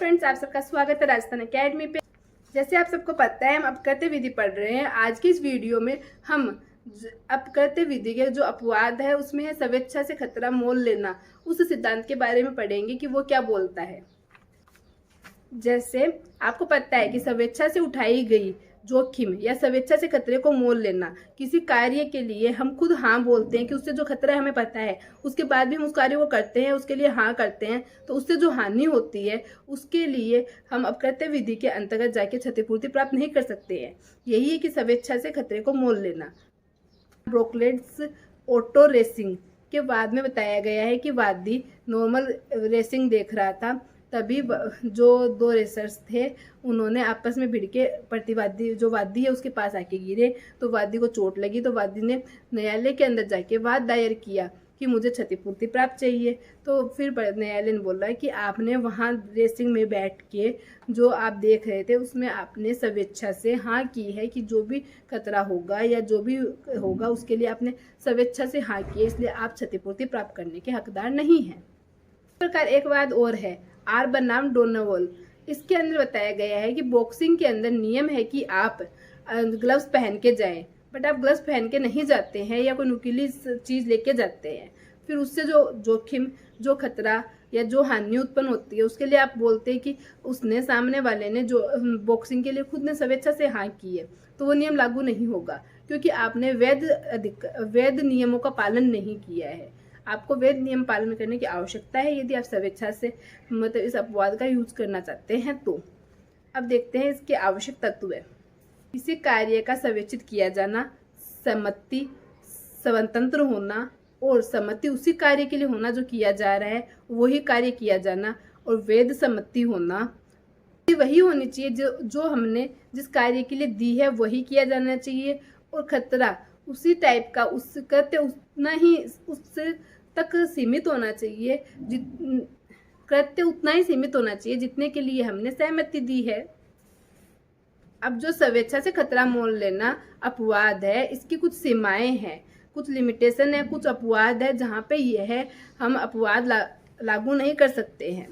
Friends, आप सबका स्वागत है राजस्थान एकेडमी पे। जैसे आप सबको पता है, हम अपकृत्य विधि पढ़ रहे हैं। आज की इस वीडियो में हम अपकृत्य विधि के जो अपवाद है उसमें है स्वेच्छा से खतरा मोल लेना, उस सिद्धांत के बारे में पढ़ेंगे कि वो क्या बोलता है। जैसे आपको पता है कि स्वेच्छा से उठाई गई जोखिम या स्वेच्छा से खतरे को मोल लेना, किसी कार्य के लिए हम खुद हाँ बोलते हैं कि उससे जो खतरा है हमें पता है, उसके बाद भी हम उस कार्य को करते हैं, उसके लिए हाँ करते हैं, तो उससे जो हानि होती है उसके लिए हम अपकृत्य विधि के अंतर्गत जाके क्षतिपूर्ति प्राप्त नहीं कर सकते हैं। यही है कि स्वेच्छा से खतरे को मोल लेना। ब्रोकलेट्स ऑटो रेसिंग के बाद में बताया गया है कि वादी नॉर्मल रेसिंग देख रहा था, तभी जो दो रेसर्स थे उन्होंने आपस में भिड़ के प्रतिवादी जो वादी है उसके पास आके गिरे, तो वादी को चोट लगी। तो वादी ने न्यायालय के अंदर जाके वाद दायर किया कि मुझे क्षतिपूर्ति प्राप्त चाहिए। तो फिर न्यायालय ने बोला कि आपने वहाँ रेसिंग में बैठ के जो आप देख रहे थे उसमें आपने स्वेच्छा से हाँ की है कि जो भी खतरा होगा या जो भी होगा उसके लिए आपने स्वेच्छा से हाँ की है, इसलिए आप क्षतिपूर्ति प्राप्त करने के हकदार नहीं हैं। इस प्रकार एक वाद और है, आर बनाम डोनावोल। इसके अंदर बताया गया है कि बॉक्सिंग के अंदर नियम है कि आप ग्लव्स पहन के जाएं, बट आप ग्लव्स पहन के नहीं जाते हैं या कोई नुकीली चीज़ लेके जाते हैं। फिर उससे जो जोखिम, जो खतरा या जो हानि उत्पन्न होती है उसके लिए आप बोलते हैं कि उसने, सामने वाले ने जो बॉक्सिंग के लिए खुद ने स्वेच्छा से हाँ की है, तो वो नियम लागू नहीं होगा क्योंकि आपने वैध नियमों का पालन नहीं किया है। आपको वैध नियम पालन करने की आवश्यकता है यदि आप स्वेच्छा से मतलब इस अपवाद का यूज करना चाहते हैं। तो अब देखते हैं इसके आवश्यक तत्व है। किसी कार्य का स्वेच्छित किया जाना, सम्मति, स्वतंत्र होना और सम्मति उसी कार्य के लिए होना जो किया जा रहा है वही कार्य किया जाना, और वैध सम्मति होना वही होनी चाहिए जो हमने जिस कार्य के लिए दी है वही किया जाना चाहिए, और खतरा उसी टाइप का, उस कृत्य उतना ही उससे तक सीमित होना चाहिए, कृत्य उतना ही सीमित होना चाहिए जितने के लिए हमने सहमति दी है। अब जो स्वेच्छा से खतरा मोल लेना अपवाद है, इसकी कुछ सीमाएं हैं, कुछ लिमिटेशन है, कुछ अपवाद है जहाँ पे यह हम अपवाद लागू नहीं कर सकते हैं।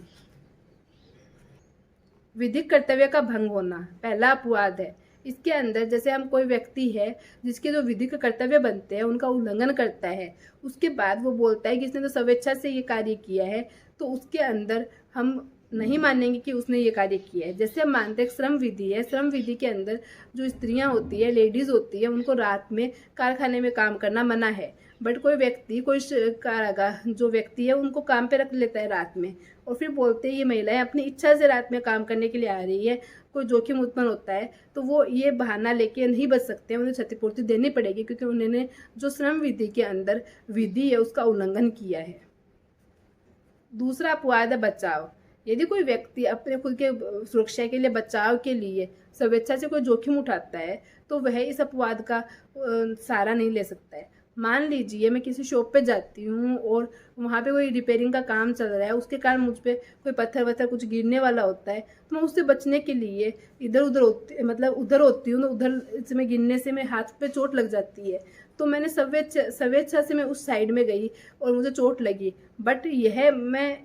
विधिक कर्तव्य का भंग होना पहला अपवाद है। इसके अंदर जैसे हम कोई व्यक्ति है जिसके जो विधिक कर्तव्य बनते हैं उनका उल्लंघन करता है, उसके बाद वो बोलता है कि इसने तो स्वेच्छा से ये कार्य किया है, तो उसके अंदर हम नहीं मानेंगे कि उसने ये कार्य किया है। जैसे हम मानते हैं श्रम विधि है, श्रम विधि के अंदर जो स्त्रियां होती है, लेडीज होती है, उनको रात में कारखाने में काम करना मना है, बट कोई व्यक्ति, कोई कारागार जो व्यक्ति है उनको काम पे रख लेता है रात में, और फिर बोलते हैं ये महिलाएं अपनी इच्छा से रात में काम करने के लिए आ रही है, कोई जोखिम उत्पन्न होता है, तो वो ये बहाना लेके नहीं बच सकते हैं, उन्हें क्षतिपूर्ति देनी पड़ेगी क्योंकि उन्होंने जो श्रम विधि के अंदर विधि है उसका उल्लंघन किया है। दूसरा अपवाद है बचाव। यदि कोई व्यक्ति अपने खुद के सुरक्षा के लिए, बचाव के लिए स्वेच्छा से कोई जोखिम उठाता है तो वह इस अपवाद का सहारा नहीं ले सकता है। मान लीजिए मैं किसी शॉप पे जाती हूँ और वहाँ पे कोई रिपेयरिंग का काम चल रहा है, उसके कारण मुझ पे कोई पत्थर वत्थर कुछ गिरने वाला होता है, तो मैं उससे बचने के लिए इधर उधर होती हूँ, तो उधर से मैं गिरने से मेरे हाथ पे चोट लग जाती है, तो मैंने स्वेच्छा से मैं उस साइड में गई और मुझे चोट लगी, बट यह मैं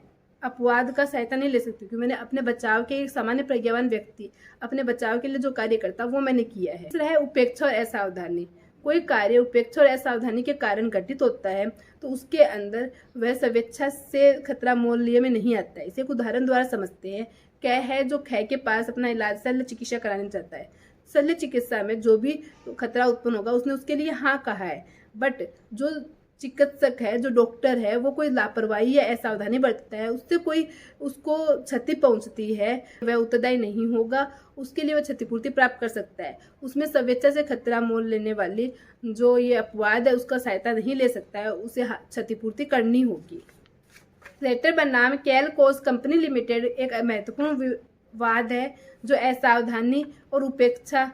अपवाद का सहायता नहीं ले सकती क्योंकि मैंने अपने बचाव के, एक सामान्य प्रज्ञावान व्यक्ति अपने बचाव के लिए जो कार्य करता वो मैंने किया है। तीसरा है उपेक्षा और असावधानी। कोई कार्य उपेक्षा और असावधानी के कारण घटित होता है तो उसके अंदर वह स्वेच्छा से खतरा मोल लिए में नहीं आता है। इसे एक उदाहरण द्वारा समझते हैं। कै है जो खै के पास अपना इलाज शल्य चिकित्सा कराने चाहता है। शल्य चिकित्सा में जो भी खतरा उत्पन्न होगा उसने उसके लिए हाँ कहा है, बट जो चिकित्सक है, जो डॉक्टर है, वो कोई लापरवाही या असावधानी बरतता है, उससे कोई उसको क्षति पहुंचती है, वह उत्तरदायी नहीं होगा, उसके लिए वह क्षतिपूर्ति प्राप्त कर सकता है। उसमें स्वेच्छा से खतरा मोल लेने वाली जो ये अपवाद है उसका सहायता नहीं ले सकता है, उसे क्षतिपूर्ति करनी होगी। लेटर बनाम कैल कोस कंपनी लिमिटेड एक महत्वपूर्ण वाद है जो असावधानी और उपेक्षा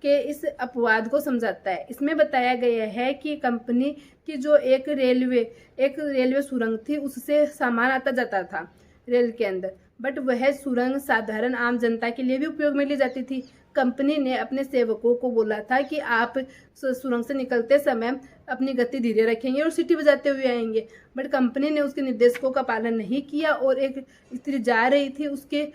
के इस अपवाद को समझाता है। इसमें बताया गया है कि कंपनी की जो एक रेलवे सुरंग थी उससे सामान आता जाता था रेल के अंदर, बट वह सुरंग साधारण आम जनता के लिए भी उपयोग में ली जाती थी। कंपनी ने अपने सेवकों को बोला था कि आप सुरंग से निकलते समय अपनी गति धीरे रखेंगे और सीटी बजाते हुए आएंगे, बट कंपनी ने उसके निर्देशों का पालन नहीं किया और एक स्त्री जा रही थी, उसके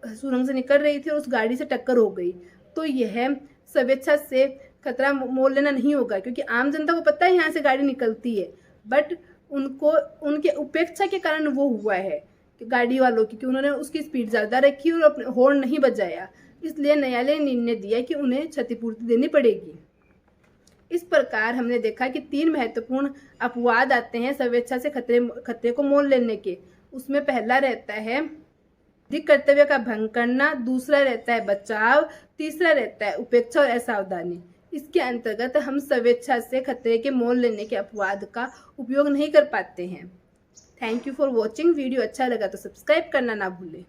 सुरंग से निकल रही थी और उस गाड़ी से टक्कर हो गई। तो यह स्वेच्छा से खतरा मोल लेना नहीं होगा, क्योंकि आम जनता को पता है यहाँ से गाड़ी निकलती है, बट उनको उनके उपेक्षा के कारण वो हुआ है कि गाड़ी वालों की, कि उन्होंने उसकी स्पीड ज़्यादा रखी और अपने हॉर्न नहीं बजाया, इसलिए न्यायालय ने निर्णय दिया कि उन्हें क्षतिपूर्ति देनी पड़ेगी। इस प्रकार हमने देखा कि 3 महत्वपूर्ण अपवाद आते हैं स्वेच्छा से खतरे को मोल लेने के। उसमें पहला रहता है विधिक कर्तव्य का भंग करना, दूसरा रहता है बचाव, तीसरा रहता है उपेक्षा और असावधानी। इसके अंतर्गत हम स्वेच्छा से खतरे के मोल लेने के अपवाद का उपयोग नहीं कर पाते हैं। Thank you for watching. Video अच्छा लगा तो सब्सक्राइब करना ना भूलें।